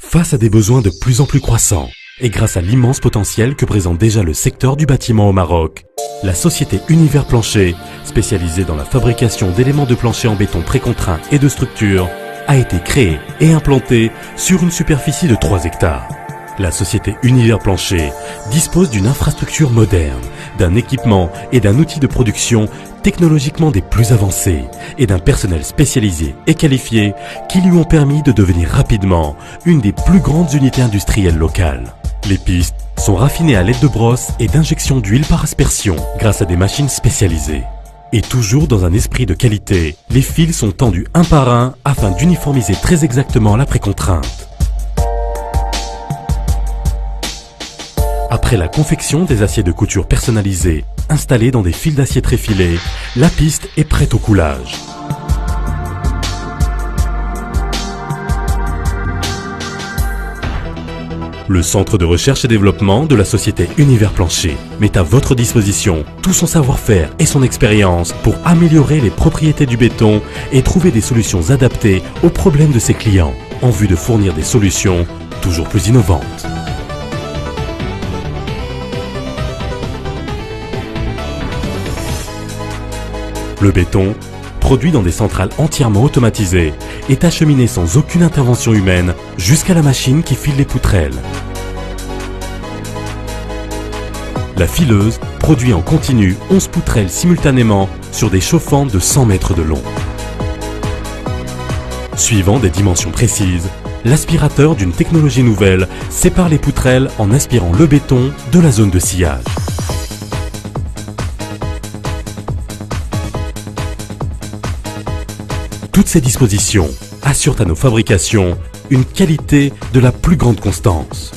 Face à des besoins de plus en plus croissants, et grâce à l'immense potentiel que présente déjà le secteur du bâtiment au Maroc, la société Univers Plancher, spécialisée dans la fabrication d'éléments de plancher en béton précontraint et de structure, a été créée et implantée sur une superficie de 3 hectares. La société Univers Plancher dispose d'une infrastructure moderne, d'un équipement et d'un outil de production technologiquement des plus avancés et d'un personnel spécialisé et qualifié qui lui ont permis de devenir rapidement une des plus grandes unités industrielles locales. Les pistes sont raffinées à l'aide de brosses et d'injections d'huile par aspersion grâce à des machines spécialisées. Et toujours dans un esprit de qualité, les fils sont tendus un par un afin d'uniformiser très exactement la précontrainte. Après la confection des aciers de couture personnalisés, installés dans des fils d'acier tréfilés, la piste est prête au coulage. Le centre de recherche et développement de la société Univers Plancher met à votre disposition tout son savoir-faire et son expérience pour améliorer les propriétés du béton et trouver des solutions adaptées aux problèmes de ses clients, en vue de fournir des solutions toujours plus innovantes. Le béton, produit dans des centrales entièrement automatisées, est acheminé sans aucune intervention humaine jusqu'à la machine qui file les poutrelles. La fileuse produit en continu 11 poutrelles simultanément sur des chauffantes de 100 mètres de long. Suivant des dimensions précises, l'aspirateur d'une technologie nouvelle sépare les poutrelles en aspirant le béton de la zone de sciage. Toutes ces dispositions assurent à nos fabrications une qualité de la plus grande constance.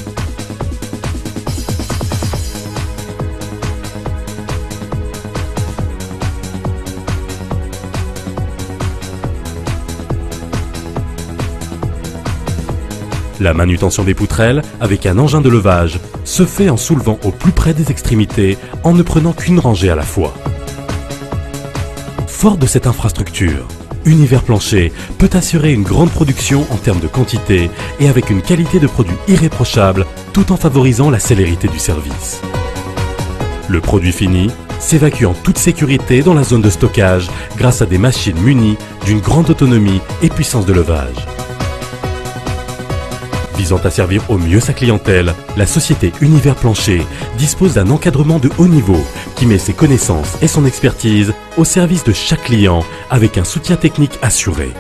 La manutention des poutrelles avec un engin de levage se fait en soulevant au plus près des extrémités en ne prenant qu'une rangée à la fois. Fort de cette infrastructure, Univers Plancher peut assurer une grande production en termes de quantité et avec une qualité de produit irréprochable tout en favorisant la célérité du service. Le produit fini s'évacue en toute sécurité dans la zone de stockage grâce à des machines munies d'une grande autonomie et puissance de levage. Visant à servir au mieux sa clientèle, la société Univers Plancher dispose d'un encadrement de haut niveau qui met ses connaissances et son expertise au service de chaque client avec un soutien technique assuré.